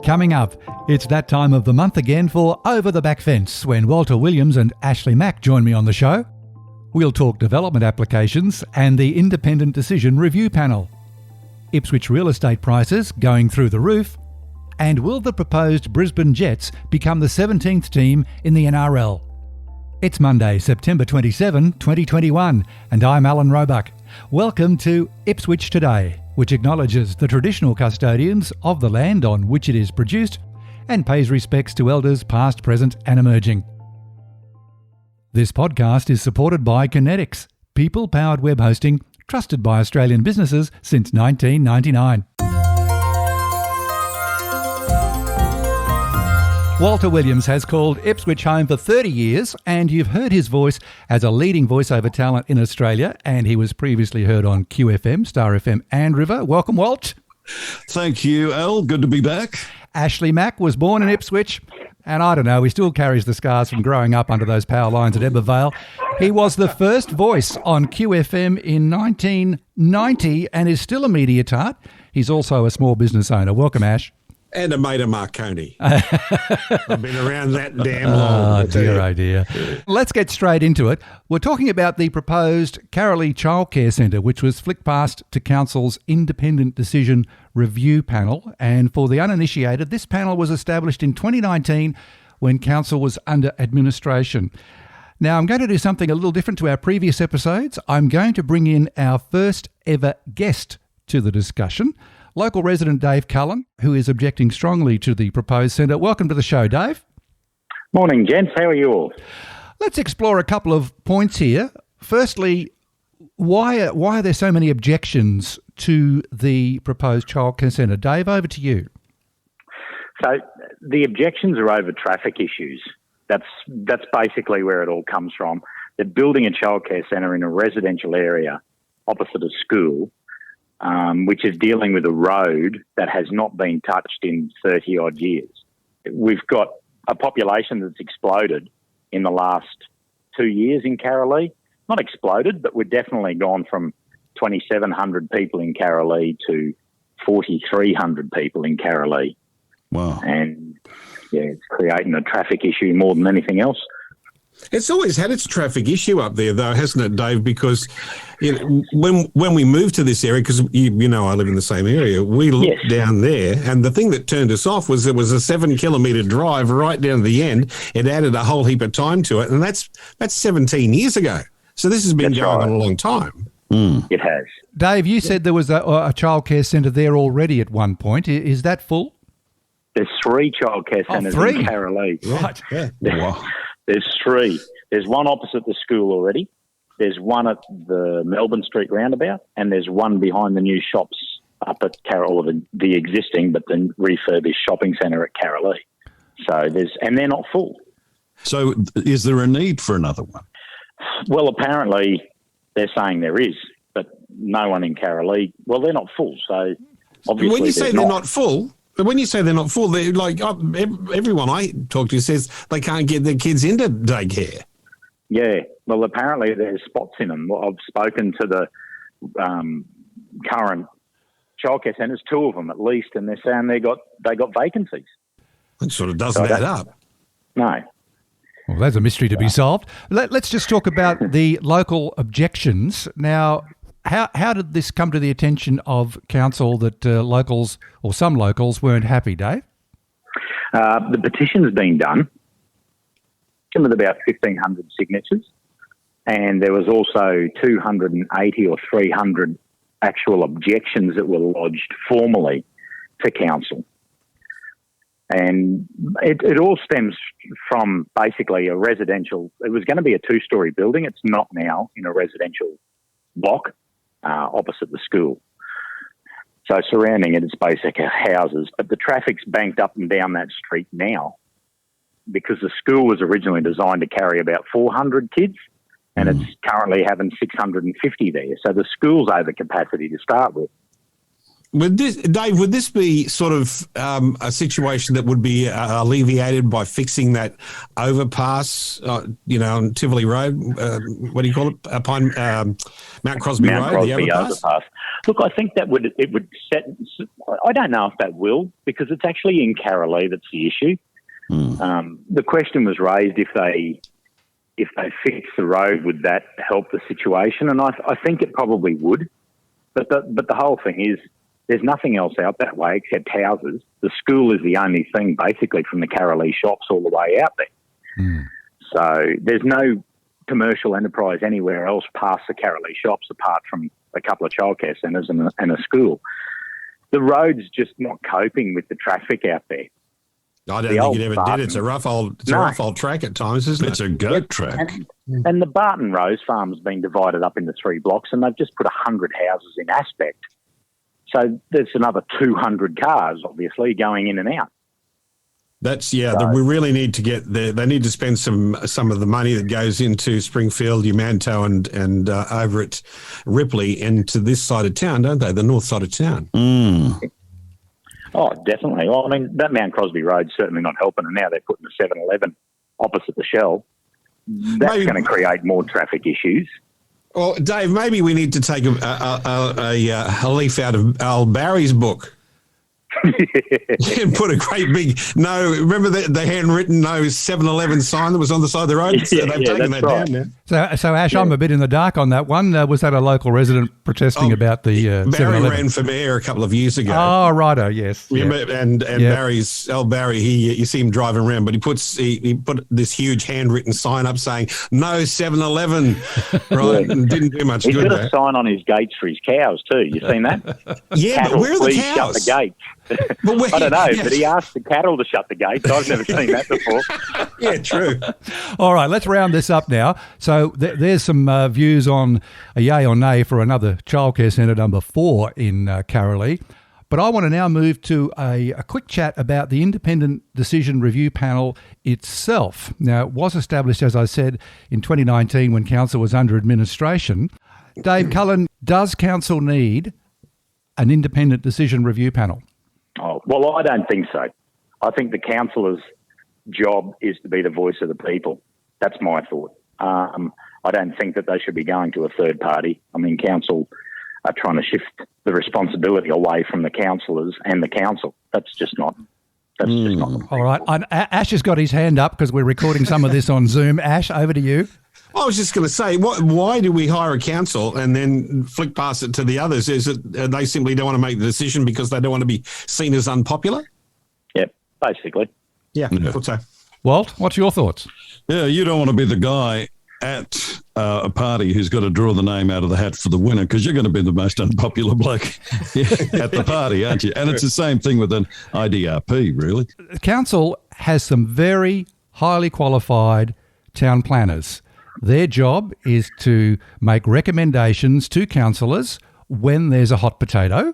Coming up, it's that time of the month again for Over the Back Fence, when Walter Williams and Ashleigh Mack join me on the show. We'll talk development applications and the Independent Decision Review Panel. Ipswich real estate prices going through the roof. And will the proposed Brisbane Jets become the 17th team in the NRL? It's Monday, September 27, 2021, and I'm Alan Roebuck. Welcome to Ipswich Today, which acknowledges the traditional custodians of the land on which it is produced and pays respects to elders past, present and emerging. This podcast is supported by Kinetics, people-powered web hosting trusted by Australian businesses since 1999. Walter Williams has called Ipswich home for 30 years, and you've heard his voice as a leading voiceover talent in Australia, and he was previously heard on QFM, Star FM and River. Welcome, Walt. Thank you, Al. Good to be back. Ashleigh Mack was born in Ipswich, and I don't know, he still carries the scars from growing up under those power lines at Ebbw Vale. He was the first voice on QFM in 1990 and is still a media tart. He's also a small business owner. Welcome, Ash. And a mate of Marconi. I've been around that damn long. Oh, dear, oh dear. Let's get straight into it. We're talking about the proposed Karalee Childcare Centre, which was flicked past to Council's Independent Decision Review Panel. And for the uninitiated, this panel was established in 2019 when Council was under administration. Now, I'm going to do something a little different to our previous episodes. I'm going to bring in our first ever guest to the discussion. Local resident Dave Cullen, who is objecting strongly to the proposed centre. Welcome to the show, Dave. Morning, gents. How are you all? Let's explore a couple of points here. Firstly, why are there so many objections to the proposed childcare centre? Dave, over to you. So the objections are over traffic issues. That's basically where it all comes from. They're building a childcare centre in a residential area opposite a school, which is dealing with a road that has not been touched in 30-odd years. We've got a population that's exploded in the last 2 years in Karalee. Not exploded, but we've definitely gone from 2,700 people in Karalee to 4,300 people in Karalee. Wow. And, yeah, it's creating a traffic issue more than anything else. It's always had its traffic issue up there, though, hasn't it, Dave? Because when we moved to this area, because you know I live in the same area, we looked down there, and the thing that turned us off was it was a 7-kilometre drive right down to the end. It added a whole heap of time to it, and that's 17 years ago. So this has been going on a long time. It has. Dave, you said there was a childcare centre there already at one point. Is that full? There's 3 childcare centres in Karalee. Right. Yeah. There's 3. There's one opposite the school already. There's one at the Melbourne Street roundabout, and there's one behind the new shops up at the existing but the refurbished shopping centre at Karalee. So and they're not full. So is there a need for another one? Well, apparently they're saying there is, but no one in Karalee. Well, they're not full, so obviously. When you say they're not full. But when you say they're not full, they're like everyone I talk to says they can't get their kids into daycare. Yeah, well, apparently there's spots in them. I've spoken to the current childcare centres, 2 of them at least, and they're saying they got vacancies. It sort of doesn't add up. No. Well, that's a mystery to be solved. Let's just talk about the local objections now. How did this come to the attention of council that locals or some locals weren't happy, Dave? The petition's been done with about 1,500 signatures, and there was also 280 or 300 actual objections that were lodged formally to council. And it all stems from basically a residential. It was going to be a 2-storey building. It's not now, in a residential block opposite the school. So surrounding it, it's basically houses, but the traffic's banked up and down that street now because the school was originally designed to carry about 400 kids, and it's currently having 650 there. So the school's over capacity to start with. Would this be sort of a situation that would be alleviated by fixing that overpass, on Tivoli Road? What do you call it? Mount Crosby Road, the overpass? Look, I think it would set. I don't know if that will, because it's actually in Karalee that's the issue. The question was raised if they fix the road, would that help the situation? And I think it probably would. But the whole thing is, there's nothing else out that way except houses. The school is the only thing basically from the Karalee shops all the way out there. So there's no commercial enterprise anywhere else past the Karalee shops apart from a couple of childcare centres and a school. The road's just not coping with the traffic out there. I don't think it ever did. It's a rough old track at times, isn't it? It's a goat track. And the Barton Rose Farm's been divided up into 3 blocks, and they've just put 100 houses in Aspect. So there's another 200 cars, obviously, going in and out. We really need to get there. They need to spend some of the money that goes into Springfield, Umanto, and over at Ripley into this side of town, don't they? The north side of town. Oh, definitely. Well, I mean, that Mount Crosby Road's certainly not helping, and now they're putting the 7-Eleven opposite the Shell. That's going to create more traffic issues. Well, Dave, maybe we need to take a leaf out of Al Barry's book and put a great big remember the handwritten 7-Eleven sign that was on the side of the road? They've taken that down now. So Ash, I'm a bit in the dark on that one. Was that a local resident protesting about the 7-Eleven? Barry ran for mayor a couple of years ago. Oh, righto, yes. Remember, and Al Barry, you see him driving around, but he put this huge handwritten sign up saying, no 7-Eleven, right? And didn't do much good. He's got a sign on his gates for his cows too. You seen that? Yeah, cattle, but where are the please cows? shut the gates. I don't know, but he asked the cattle to shut the gates. I've never seen that before. Yeah, true. All right, let's round this up now. So there's some views on a yay or nay for another childcare centre number 4 in Karalee. But I want to now move to a quick chat about the Independent Decision Review Panel itself. Now, it was established, as I said, in 2019 when council was under administration. Dave Cullen, does council need an Independent Decision Review Panel? Oh, well, I don't think so. I think the councillor's job is to be the voice of the people. That's my thought. I don't think that they should be going to a third party. I mean, council are trying to shift the responsibility away from the councillors and the council. That's just not. All right. Ash has got his hand up because we're recording some of this on Zoom. Ash, over to you. I was just going to say, why do we hire a council and then flick past it to the others? Is it they simply don't want to make the decision because they don't want to be seen as unpopular? Yep, basically. Yeah, I thought so. Walt, what's your thoughts? Yeah, you don't want to be the guy at a party who's got to draw the name out of the hat for the winner, because you're going to be the most unpopular bloke at the party, aren't you? And it's the same thing with an IDRP, really. The council has some very highly qualified town planners. Their job is to make recommendations to councillors when there's a hot potato.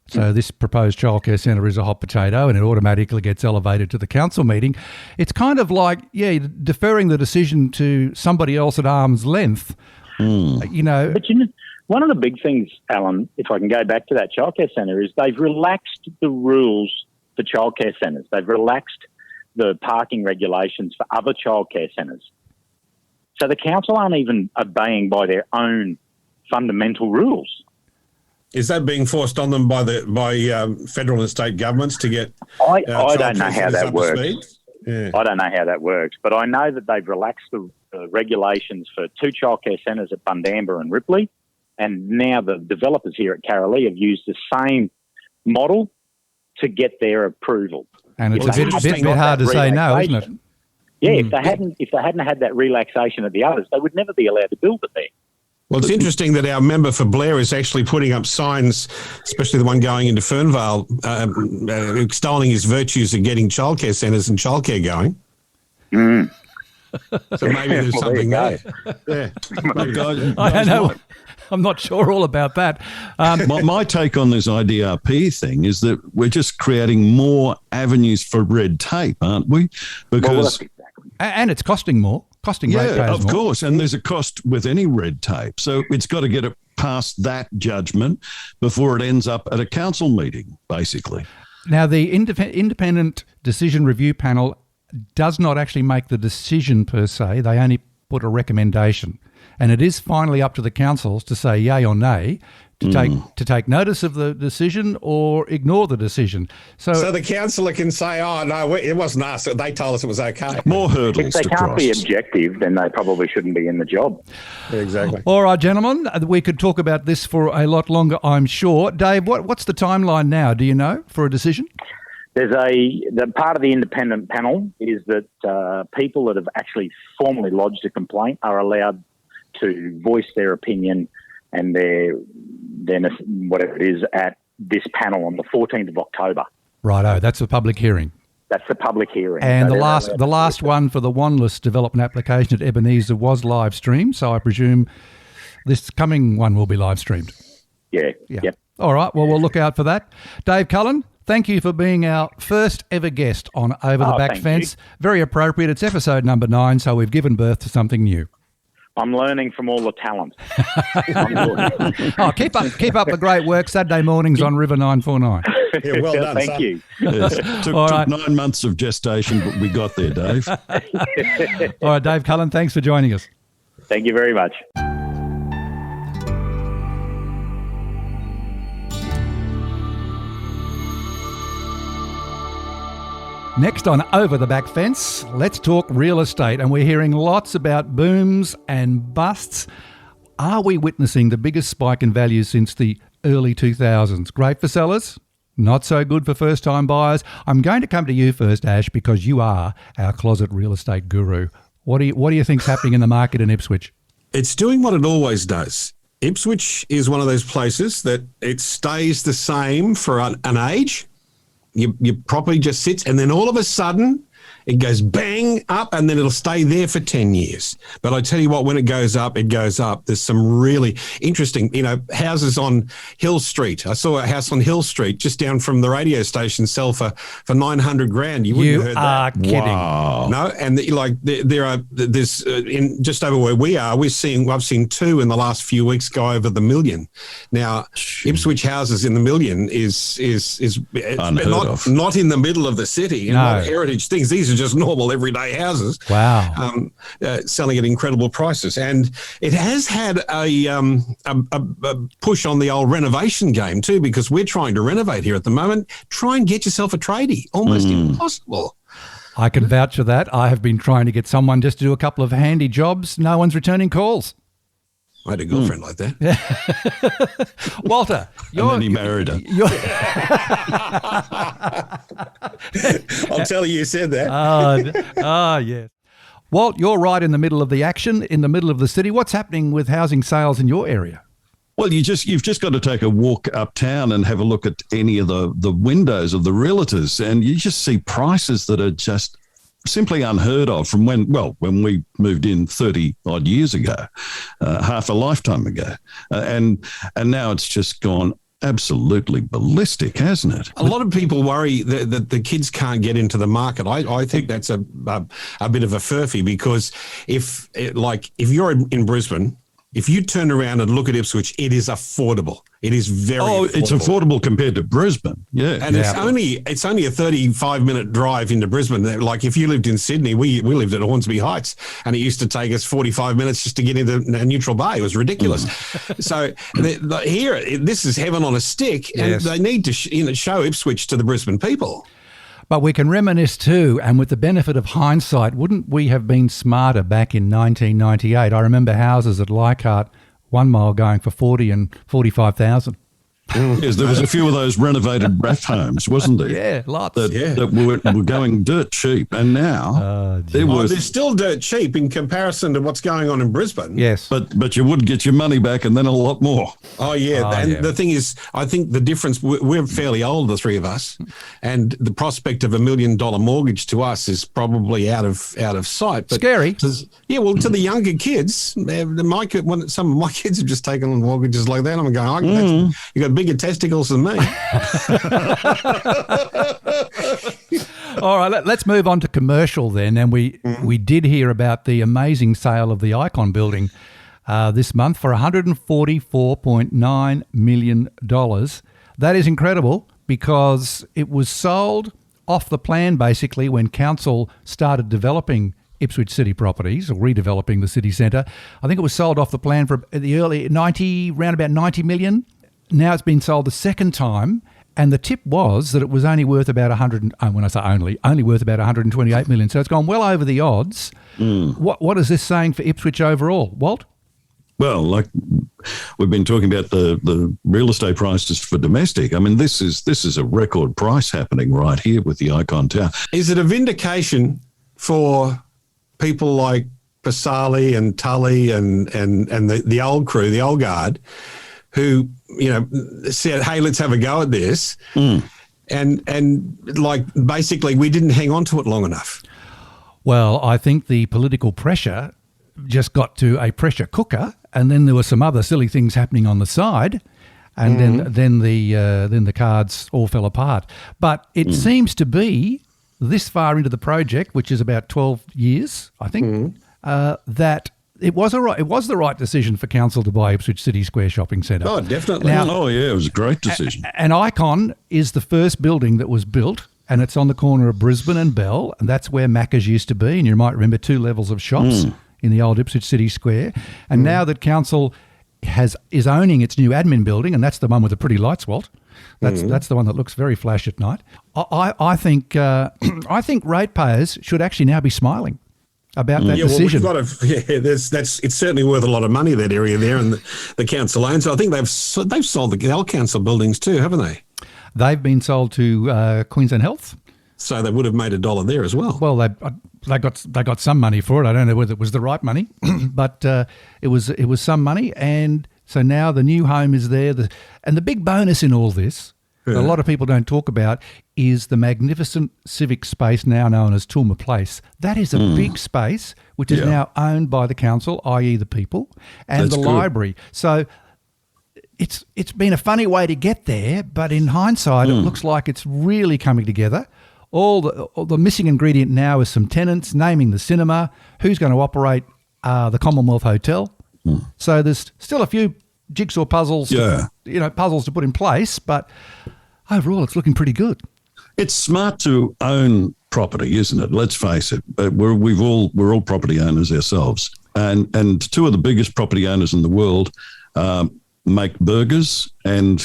So this proposed childcare centre is a hot potato and it automatically gets elevated to the council meeting. It's kind of like, deferring the decision to somebody else at arm's length, you know. But one of the big things, Alan, if I can go back to that childcare centre, is they've relaxed the rules for childcare centres. They've relaxed the parking regulations for other childcare centres. So the council aren't even obeying by their own fundamental rules. Is that being forced on them by federal and state governments to get? I don't know how that works. Yeah. I don't know how that works, but I know that they've relaxed the regulations for 2 childcare centres at Bundamba and Ripley, and now the developers here at Karalee have used the same model to get their approval. And it's a bit hard to say no, isn't it? Yeah, if they hadn't had that relaxation at the others, they would never be allowed to build it there. Well, it's interesting that our member for Blair is actually putting up signs, especially the one going into Fernvale, extolling his virtues of getting childcare centres and childcare going. So maybe there's something there. Yeah. I don't know. I'm not sure all about that. My take on this IDRP thing is that we're just creating more avenues for red tape, aren't we? Because and it's costing more. Costing Yeah, ratepayers of more. course. And there's a cost with any red tape. So it's got to get it past that judgment before it ends up at a council meeting, basically. Now, the independent decision review panel does not actually make the decision per se. They only put a recommendation. And it is finally up to the councils to say yay or nay, to take notice of the decision or ignore the decision. So the councillor can say, oh, no, it wasn't us. They told us it was okay. More hurdles If they to can't cross. be objective, then they probably shouldn't be in the job. Exactly. All right, gentlemen, we could talk about this for a lot longer, I'm sure. Dave, what's the timeline now? Do you know, for a decision? There's the part of the independent panel is that people that have actually formally lodged a complaint are allowed to voice their opinion and their whatever it is at this panel on the 14th of October. Righto, that's a public hearing. That's the public hearing. And So the they're last allowed the to last do it. one for the Wanless development application at Ebenezer was live streamed, so I presume this coming one will be live streamed. Yeah. Yeah. Yep. All right, well, we'll look out for that. Dave Cullen, thank you for being our first ever guest on Over the Back thank Fence. you. Very appropriate. It's episode number 9, so we've given birth to something new. I'm learning from all the talent. I'm good. Oh, keep up the great work. Saturday mornings on River 949. Yeah, well done, Thank son. you. Yes. Took All right. 9 months of gestation, but we got there, Dave. All right, Dave Cullen, thanks for joining us. Thank you very much. Next on Over the Back Fence, let's talk real estate. And we're hearing lots about booms and busts. Are we witnessing the biggest spike in values since the early 2000s? Great for sellers, not so good for first-time buyers. I'm going to come to you first, Ash, because you are our closet real estate guru. What do you think's happening in the market in Ipswich? It's doing what it always does. Ipswich is one of those places that it stays the same for an age. Your property just sits, and then all of a sudden it goes bang up, and then it'll stay there for 10 years. But I tell you what, when it goes up, it goes up. There's some really interesting, houses on Hill Street. I saw a house on Hill Street just down from the radio station sell for $900,000. You wouldn't have heard are that. kidding. Wow. No, and there's in just over where we are, I've seen 2 in the last few weeks go over the $1 million. Now, Ipswich houses in the $1 million is Unheard of. not in the middle of the city and No. not heritage things. These are just normal everyday houses. Wow. Selling at incredible prices, and it has had a push on the old renovation game too, because we're trying to renovate here at the moment. Try and get yourself a tradie. Almost impossible. I can vouch for that. I have been trying to get someone just to do a couple of handy jobs. No one's returning calls. I had a girlfriend like that. Walter, And then he married her. I'll tell you said that. Yes. Walt, you're right in the middle of the action, in the middle of the city. What's happening with housing sales in your area? Well, you've just got to take a walk uptown and have a look at any of the windows of the realtors, and you just see prices that are just simply unheard of from when we moved in 30 odd years ago, half a lifetime ago. And now it's just gone absolutely ballistic, hasn't it? A lot of people worry that the kids can't get into the market. I think that's a bit of a furphy, because if you're in Brisbane, if you turn around and look at Ipswich, it is affordable. It is very affordable. It's affordable compared to Brisbane. Yeah. And it's only a 35-minute drive into Brisbane. Like if you lived in Sydney, we lived at Hornsby Heights, and it used to take us 45 minutes just to get into Neutral Bay. It was ridiculous. So here, this is heaven on a stick, and Yes. they need to show Ipswich to the Brisbane people. But we can reminisce too, and with the benefit of hindsight, wouldn't we have been smarter back in 1998? I remember houses at Leichhardt, 1 mile going for 40 and 45,000. Yes, there was a few of those renovated RAF homes, wasn't there? Yeah, lots. That were going dirt cheap, and now there was. They're still dirt cheap in comparison to what's going on in Brisbane. Yes. But you would get your money back, and then a lot more. Oh, yeah. The thing is, I think the difference, we're fairly old, the three of us, and the prospect of $1 million mortgage to us is probably out of sight. But Scary. Yeah, well, to the younger kids, some of my kids have just taken on mortgages like that. I'm going, you got bigger testicles than me. All right, let's move on to commercial then. And we did hear about the amazing sale of the Icon building this month for $144.9 million. That is incredible because it was sold off the plan basically when council started developing Ipswich City properties or redeveloping the city centre. I think it was sold off the plan for the early round about 90 million. Now it's been sold the second time, and the tip was that it was only worth about only worth about 128 million. So it's gone well over the odds. What is this saying for Ipswich overall, Walt? Well, like we've been talking about the real estate prices for domestic. I mean, this is a record price happening right here with the Icon Tower. Is it a vindication for people like Pasali and Tully and the old crew, the old guard, who, said, hey, let's have a go at this. And like basically we didn't hang on to it long enough. Well, I think the political pressure just got to a pressure cooker, and then there were some other silly things happening on the side, and then the cards all fell apart. But it seems to be this far into the project, which is about 12 years, I think, that it was the right decision for council to buy Ipswich City Square Shopping Centre. Oh, definitely. Now, it was a great decision. An Icon is the first building that was built, and it's on the corner of Brisbane and Bell, and that's where Macca's used to be. And you might remember 2 levels of shops in the old Ipswich City Square. And now that council is owning its new admin building, and that's the one with the pretty lights, Walt. That's the one that looks very flash at night. I think ratepayers should actually now be smiling about that decision. Well, it's certainly worth a lot of money, that area there, and the council owns. So I think they've sold the old council buildings too, haven't they? They've been sold to Queensland Health. So they would have made $1 there as well. Well, they got some money for it. I don't know whether it was the right money, but it was some money, and so now the new home is there. And the big bonus in all this, that a lot of people don't talk about, is the magnificent civic space now known as Tulma Place. That is a big space which is now owned by the council, i.e. the people, and that's the library. So it's been a funny way to get there, but in hindsight, it looks like it's really coming together. All the missing ingredient now is some tenants, naming the cinema, who's going to operate the Commonwealth Hotel. So there's still a few jigsaw puzzles, puzzles to put in place, but overall it's looking pretty good. It's smart to own property, isn't it? Let's face it. We're all property owners ourselves, and 2 of the biggest property owners in the world make burgers and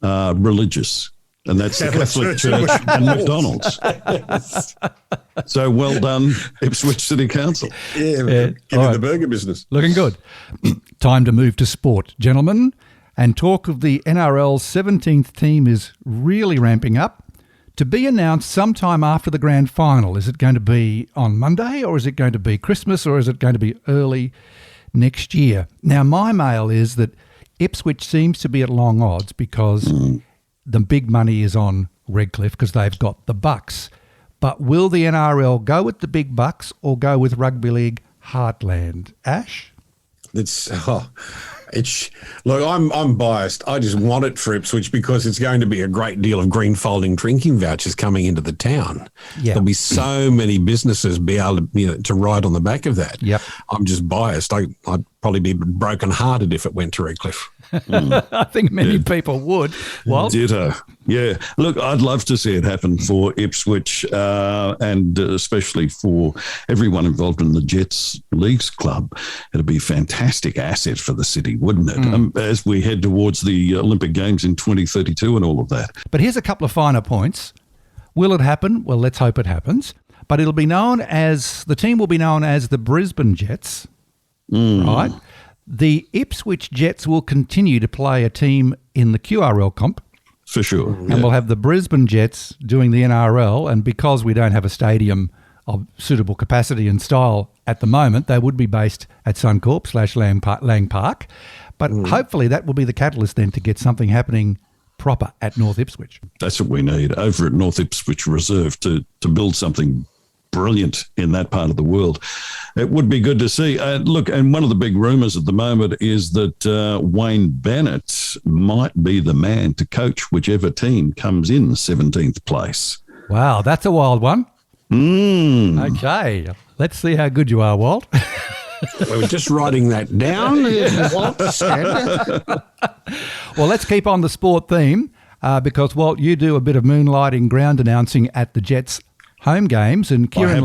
religious. And that's the Catholic Church and McDonald's. So well done, Ipswich City Council. Get in the burger business. Looking good. Time to move to sport, gentlemen. And talk of the NRL's 17th team is really ramping up. To be announced sometime after the grand final. Is it going to be on Monday, or is it going to be Christmas, or is it going to be early next year? Now, my mail is that Ipswich seems to be at long odds because the big money is on Redcliffe because they've got the bucks. But will the NRL go with the big bucks or go with Rugby League Heartland? Ash? Look, I'm biased. I just want it for Ipswich because it's going to be a great deal of green folding drinking vouchers coming into the town. Yeah. There'll be so many businesses be able to ride on the back of that. Yep. I'm just biased. I'd probably be brokenhearted if it went to Redcliffe. I think many people would. Well, ditto. Yeah. Look, I'd love to see it happen for Ipswich and especially for everyone involved in the Jets Leagues Club. It'd be a fantastic asset for the city, wouldn't it? As we head towards the Olympic Games in 2032 and all of that. But here's a couple of finer points. Will it happen? Well, let's hope it happens. But the team will be known as the Brisbane Jets, right? The Ipswich Jets will continue to play a team in the QRL comp. For sure. And we'll have the Brisbane Jets doing the NRL. And because we don't have a stadium of suitable capacity and style at the moment, they would be based at Suncorp / Lang Park. But hopefully that will be the catalyst then to get something happening proper at North Ipswich. That's what we need over at North Ipswich Reserve to build something brilliant in that part of the world. It would be good to see. Look, and one of the big rumours at the moment is that Wayne Bennett might be the man to coach whichever team comes in 17th place. Wow, that's a wild one. Okay, let's see how good you are, Walt. We're just writing that down. Well, let's keep on the sport theme because, Walt, you do a bit of moonlighting ground announcing at the Jets home games. And Kieran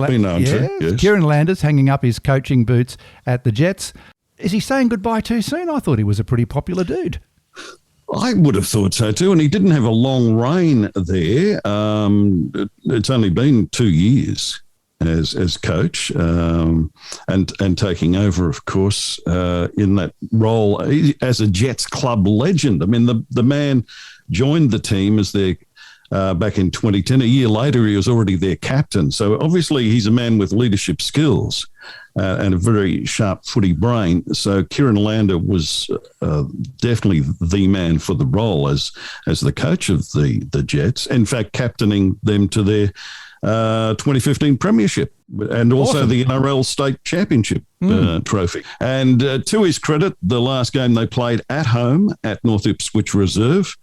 Kieran Lander's hanging up his coaching boots at the Jets. Is he saying goodbye too soon? I thought he was a pretty popular dude. I would have thought so too, and he didn't have a long reign there. It's only been 2 years as coach, and taking over, of course, in that role as a Jets club legend. I mean, the man joined the team as their back in 2010. A year later, he was already their captain. So obviously, he's a man with leadership skills. And a very sharp footy brain. So Kieran Lander was definitely the man for the role as the coach of the Jets. In fact, captaining them to their 2015 premiership and also the NRL state championship trophy. And to his credit, the last game they played at home at North Ipswich Reserve,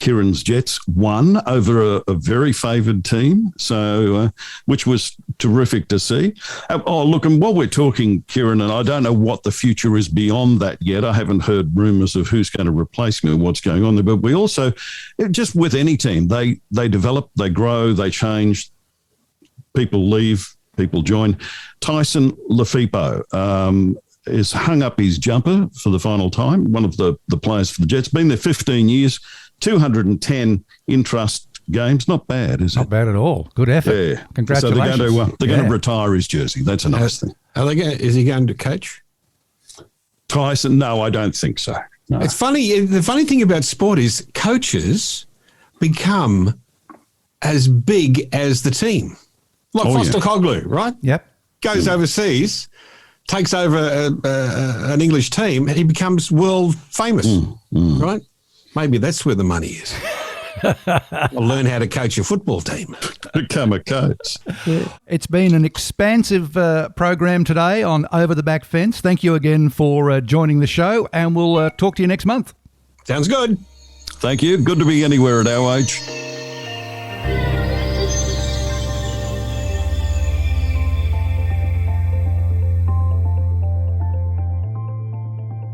Kieran's Jets won over a very favoured team, so which was terrific to see. Look, and while we're talking, Kieran, and I don't know what the future is beyond that yet. I haven't heard rumours of who's going to replace me or what's going on there. But we also, just with any team, they develop, they grow, they change. People leave, people join. Tyson Lefepo has hung up his jumper for the final time, one of the players for the Jets. Been there 15 years. 210 in-trust games. Not bad, is it? Not bad at all. Good effort. Yeah. Congratulations. So they're going to retire his jersey. That's a nice thing. Is he going to coach? Tyson? No, I don't think so. No. It's funny. The funny thing about sport is coaches become as big as the team. Like Foster Coglu, right? Yep. Goes overseas, takes over an English team, and he becomes world famous, right? Maybe that's where the money is. Or learn how to coach a football team. Become a coach. It's been an expansive program today on Over the Back Fence. Thank you again for joining the show, and we'll talk to you next month. Sounds good. Thank you. Good to be anywhere at our age.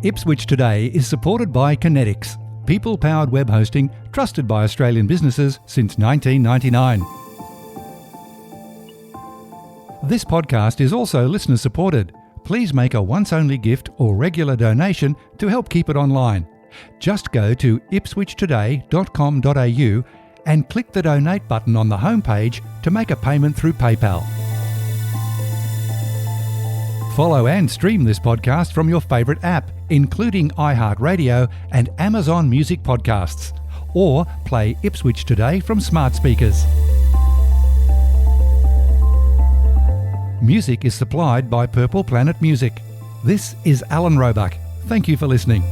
Ipswich Today is supported by Kinetics, people-powered web hosting trusted by Australian businesses since 1999. This podcast is also listener-supported. Please make a once-only gift or regular donation to help keep it online. Just go to ipswichtoday.com.au and click the donate button on the homepage to make a payment through PayPal. Follow and stream this podcast from your favourite app, including iHeartRadio and Amazon Music Podcasts, or play Ipswich Today from smart speakers. Music is supplied by Purple Planet Music. This is Alan Roebuck. Thank you for listening.